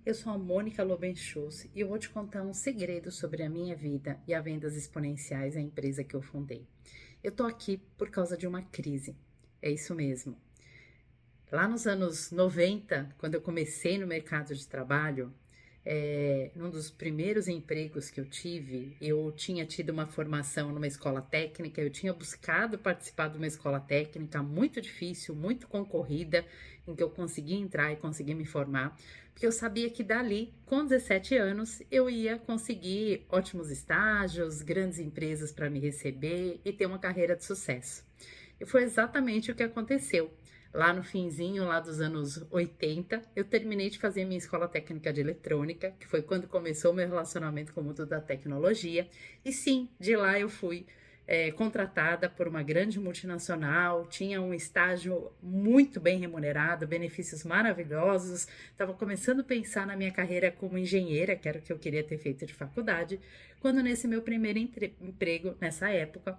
Eu sou a Mônica Lobenchus e eu vou te contar um segredo sobre a minha vida e a vendas exponenciais, a empresa que eu fundei. Eu tô aqui por causa de uma crise. É isso mesmo. Lá nos anos 90, quando eu comecei no mercado de trabalho, num dos primeiros empregos que eu tive, eu tinha tido uma formação numa escola técnica, eu tinha buscado participar de uma escola técnica muito difícil, muito concorrida, em que eu consegui entrar e consegui me formar, porque eu sabia que dali, com 17 anos, eu ia conseguir ótimos estágios, grandes empresas para me receber e ter uma carreira de sucesso. E foi exatamente o que aconteceu. Lá no finzinho, lá dos anos 80, eu terminei de fazer minha escola técnica de eletrônica, que foi quando começou o meu relacionamento com o mundo da tecnologia. E sim, de lá eu fui contratada por uma grande multinacional, tinha um estágio muito bem remunerado, benefícios maravilhosos. Estava começando a pensar na minha carreira como engenheira, que era o que eu queria ter feito de faculdade, quando nesse meu primeiro emprego, nessa época,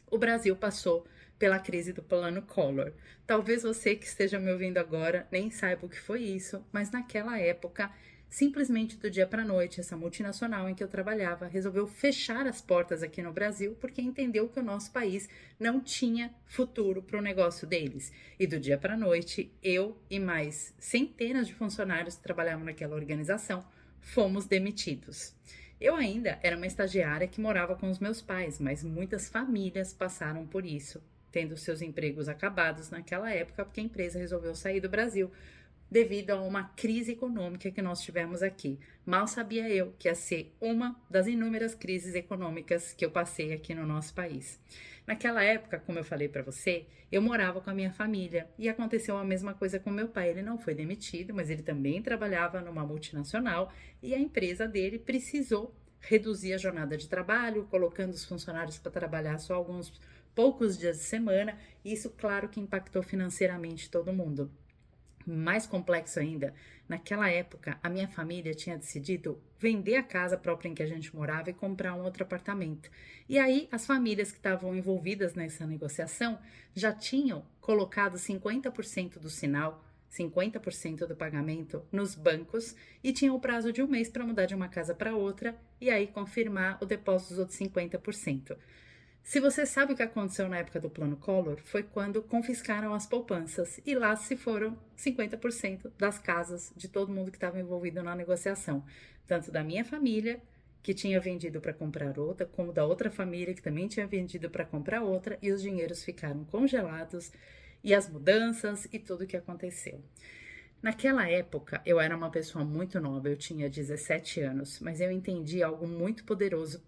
o Brasil passou pela crise do Plano Collor. Talvez você que esteja me ouvindo agora nem saiba o que foi isso, mas naquela época, simplesmente do dia para a noite, essa multinacional em que eu trabalhava resolveu fechar as portas aqui no Brasil porque entendeu que o nosso país não tinha futuro para o negócio deles. E do dia para a noite, eu e mais centenas de funcionários que trabalhavam naquela organização fomos demitidos. Eu ainda era uma estagiária que morava com os meus pais, mas muitas famílias passaram por isso, tendo seus empregos acabados naquela época, porque a empresa resolveu sair do Brasil devido a uma crise econômica que nós tivemos aqui. Mal sabia eu que ia ser uma das inúmeras crises econômicas que eu passei aqui no nosso país. Naquela época, como eu falei para você, eu morava com a minha família e aconteceu a mesma coisa com meu pai. Ele não foi demitido, mas ele também trabalhava numa multinacional e a empresa dele precisou reduzir a jornada de trabalho, colocando os funcionários para trabalhar só alguns poucos dias de semana. E isso, claro, que impactou financeiramente todo mundo. Mais complexo ainda, naquela época a minha família tinha decidido vender a casa própria em que a gente morava e comprar um outro apartamento. E aí as famílias que estavam envolvidas nessa negociação já tinham colocado 50% do sinal, 50% do pagamento nos bancos e tinham o prazo de um mês para mudar de uma casa para outra e aí confirmar o depósito dos outros 50%. Se você sabe o que aconteceu na época do Plano Collor, foi quando confiscaram as poupanças e lá se foram 50% das casas de todo mundo que estava envolvido na negociação, tanto da minha família, que tinha vendido para comprar outra, como da outra família que também tinha vendido para comprar outra, e os dinheiros ficaram congelados e as mudanças e tudo o que aconteceu. Naquela época, eu era uma pessoa muito nova, eu tinha 17 anos, mas eu entendi algo muito poderoso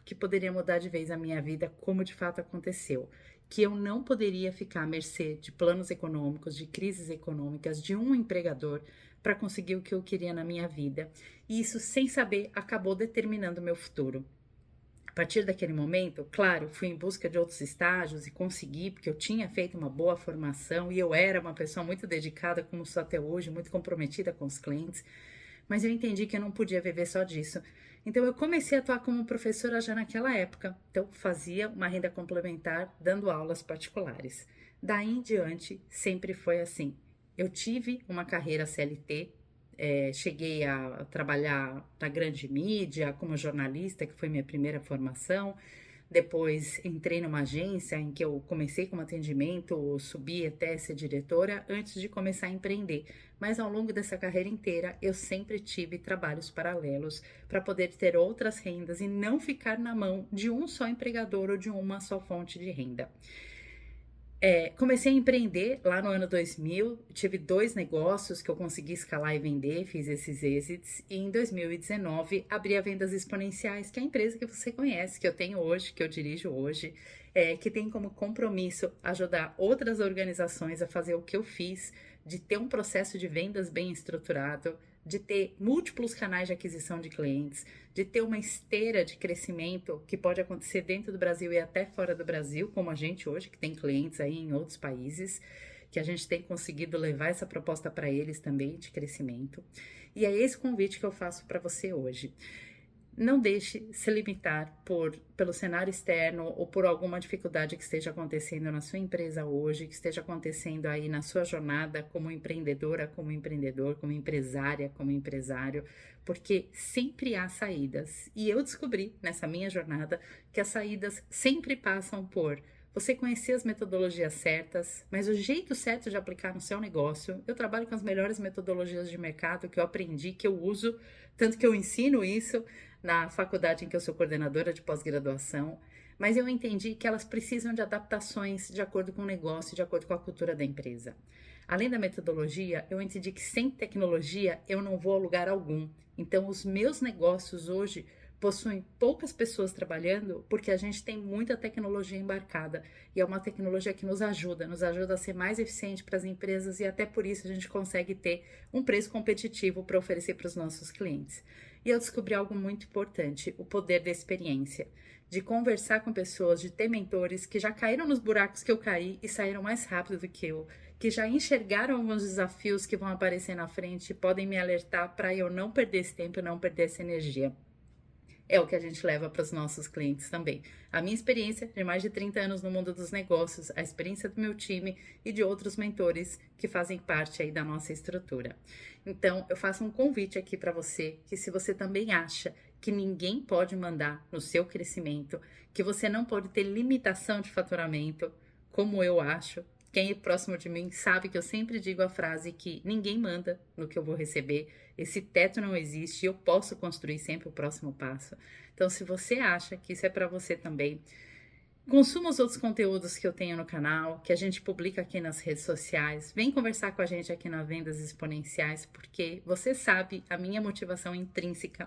que poderia mudar de vez a minha vida, como de fato aconteceu. Que eu não poderia ficar à mercê de planos econômicos, de crises econômicas, de um empregador para conseguir o que eu queria na minha vida. E isso, sem saber, acabou determinando o meu futuro. A partir daquele momento, claro, fui em busca de outros estágios e consegui, porque eu tinha feito uma boa formação e eu era uma pessoa muito dedicada, como sou até hoje, muito comprometida com os clientes, mas eu entendi que eu não podia viver só disso. Então eu comecei a atuar como professora já naquela época. Então fazia uma renda complementar dando aulas particulares. Daí em diante sempre foi assim. Eu tive uma carreira CLT, cheguei a trabalhar na grande mídia como jornalista, que foi minha primeira formação. Depois entrei numa agência em que eu comecei como atendimento, subi até ser diretora antes de começar a empreender. Mas ao longo dessa carreira inteira, eu sempre tive trabalhos paralelos para poder ter outras rendas e não ficar na mão de um só empregador ou de uma só fonte de renda. Comecei a empreender lá no ano 2000, tive dois negócios que eu consegui escalar e vender, fiz esses exits, e em 2019 abri a Vendas Exponenciais, que é a empresa que você conhece, que eu tenho hoje, que eu dirijo hoje, que tem como compromisso ajudar outras organizações a fazer o que eu fiz, de ter um processo de vendas bem estruturado, de ter múltiplos canais de aquisição de clientes, de ter uma esteira de crescimento que pode acontecer dentro do Brasil e até fora do Brasil, como a gente hoje, que tem clientes aí em outros países, que a gente tem conseguido levar essa proposta para eles também de crescimento. E é esse convite que eu faço para você hoje. Não deixe se limitar pelo cenário externo ou por alguma dificuldade que esteja acontecendo na sua empresa hoje, que esteja acontecendo aí na sua jornada como empreendedora, como empreendedor, como empresária, como empresário, porque sempre há saídas. E eu descobri nessa minha jornada que as saídas sempre passam por você conhecer as metodologias certas, mas o jeito certo de aplicar no seu negócio. Eu trabalho com as melhores metodologias de mercado que eu aprendi, que eu uso, tanto que eu ensino isso na faculdade em que eu sou coordenadora de pós-graduação, mas eu entendi que elas precisam de adaptações de acordo com o negócio, de acordo com a cultura da empresa. Além da metodologia, eu entendi que sem tecnologia eu não vou a lugar algum. Então, os meus negócios hoje possuem poucas pessoas trabalhando porque a gente tem muita tecnologia embarcada e é uma tecnologia que nos ajuda a ser mais eficiente para as empresas e até por isso a gente consegue ter um preço competitivo para oferecer para os nossos clientes. E eu descobri algo muito importante, o poder da experiência, de conversar com pessoas, de ter mentores que já caíram nos buracos que eu caí e saíram mais rápido do que eu, que já enxergaram alguns desafios que vão aparecer na frente e podem me alertar para eu não perder esse tempo e não perder essa energia. É o que a gente leva para os nossos clientes também. A minha experiência de mais de 30 anos no mundo dos negócios, a experiência do meu time e de outros mentores que fazem parte aí da nossa estrutura. Então, eu faço um convite aqui para você, que se você também acha que ninguém pode mandar no seu crescimento, que você não pode ter limitação de faturamento, como eu acho, quem é próximo de mim sabe que eu sempre digo a frase que ninguém manda no que eu vou receber, esse teto não existe e eu posso construir sempre o próximo passo. Então, se você acha que isso é para você também, consuma os outros conteúdos que eu tenho no canal, que a gente publica aqui nas redes sociais. Vem conversar com a gente aqui na Vendas Exponenciais, porque você sabe a minha motivação intrínseca